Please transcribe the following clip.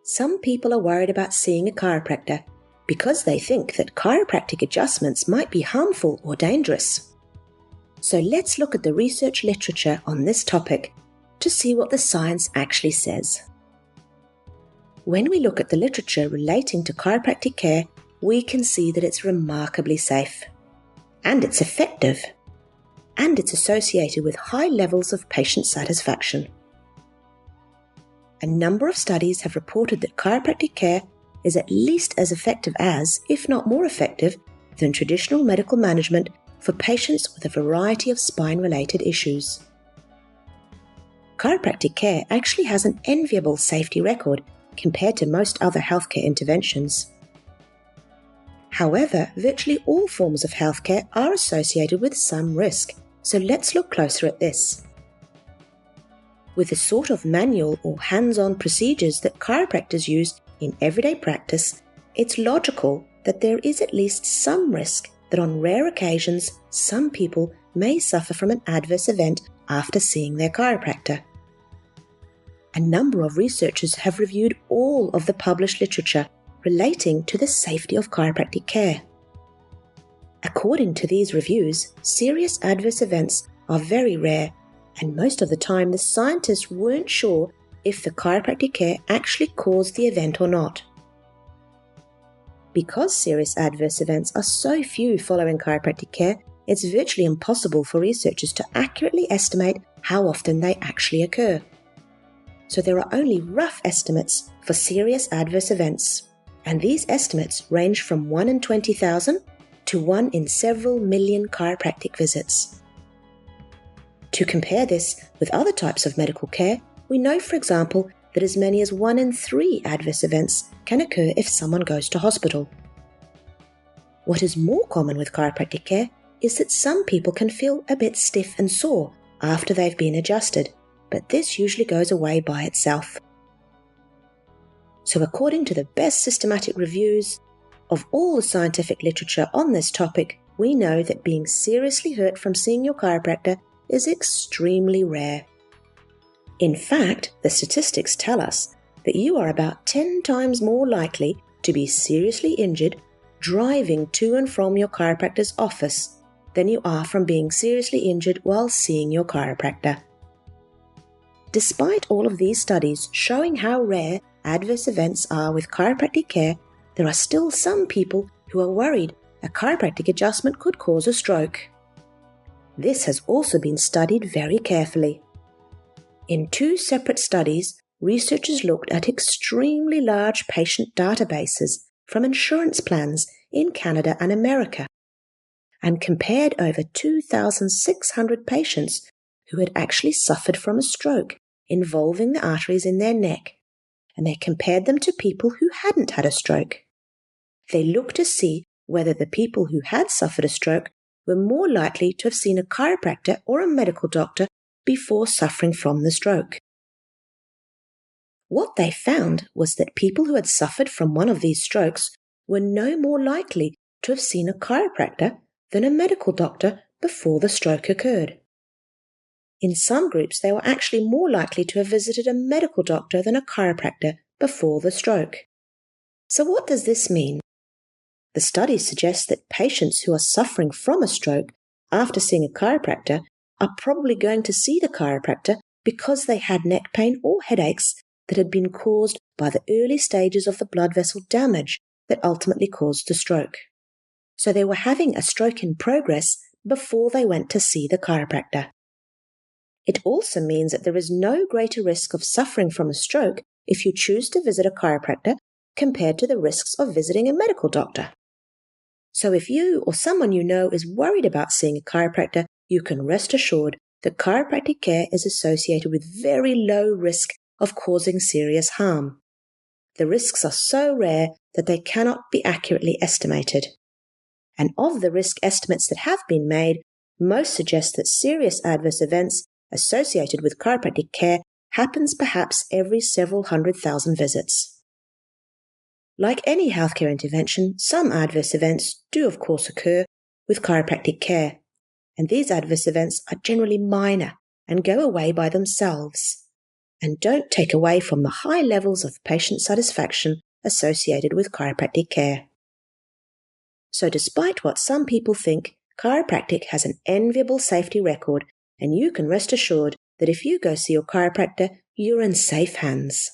Some people are worried about seeing a chiropractor because they think that chiropractic adjustments might be harmful or dangerous. So let's look at the research literature on this topic to see what the science actually says. When we look at the literature relating to chiropractic care, we can see that it's remarkably safe, and it's effective, and it's associated with high levels of patient satisfaction. A number of studies have reported that chiropractic care is at least as effective as, if not more effective, than traditional medical management for patients with a variety of spine-related issues. Chiropractic care actually has an enviable safety record compared to most other healthcare interventions. However, virtually all forms of healthcare are associated with some risk, so let's look closer at this. With the sort of manual or hands-on procedures that chiropractors use in everyday practice, it's logical that there is at least some risk that on rare occasions some people may suffer from an adverse event after seeing their chiropractor. A number of researchers have reviewed all of the published literature relating to the safety of chiropractic care. According to these reviews, serious adverse events are very rare, and most of the time the scientists weren't sure if the chiropractic care actually caused the event or not. Because serious adverse events are so few following chiropractic care, it's virtually impossible for researchers to accurately estimate how often they actually occur. So there are only rough estimates for serious adverse events, and these estimates range from 1 in 20,000 to 1 in several million chiropractic visits. To compare this with other types of medical care, we know, for example, that as many as 1 in 3 adverse events can occur if someone goes to hospital. What is more common with chiropractic care is that some people can feel a bit stiff and sore after they've been adjusted, but this usually goes away by itself. So according to the best systematic reviews of all the scientific literature on this topic, we know that being seriously hurt from seeing your chiropractor is extremely rare. In fact, the statistics tell us that you are about 10 times more likely to be seriously injured driving to and from your chiropractor's office than you are from being seriously injured while seeing your chiropractor. Despite all of these studies showing how rare adverse events are with chiropractic care, there are still some people who are worried a chiropractic adjustment could cause a stroke. This has also been studied very carefully. In 2 separate studies, researchers looked at extremely large patient databases from insurance plans in Canada and America and compared over 2,600 patients who had actually suffered from a stroke involving the arteries in their neck, and they compared them to people who hadn't had a stroke. They looked to see whether the people who had suffered a stroke were more likely to have seen a chiropractor or a medical doctor before suffering from the stroke. What they found was that people who had suffered from one of these strokes were no more likely to have seen a chiropractor than a medical doctor before the stroke occurred. In some groups, they were actually more likely to have visited a medical doctor than a chiropractor before the stroke. So what does this mean? The studies suggest that patients who are suffering from a stroke after seeing a chiropractor are probably going to see the chiropractor because they had neck pain or headaches that had been caused by the early stages of the blood vessel damage that ultimately caused the stroke. So they were having a stroke in progress before they went to see the chiropractor. It also means that there is no greater risk of suffering from a stroke if you choose to visit a chiropractor compared to the risks of visiting a medical doctor. So if you or someone you know is worried about seeing a chiropractor, you can rest assured that chiropractic care is associated with very low risk of causing serious harm. The risks are so rare that they cannot be accurately estimated. And of the risk estimates that have been made, most suggest that serious adverse events associated with chiropractic care happens perhaps every several 100,000 visits. Like any healthcare intervention, some adverse events do of course occur with chiropractic care, and these adverse events are generally minor and go away by themselves. and don't take away from the high levels of patient satisfaction associated with chiropractic care. So despite what some people think, chiropractic has an enviable safety record, and you can rest assured that if you go see your chiropractor, you're in safe hands.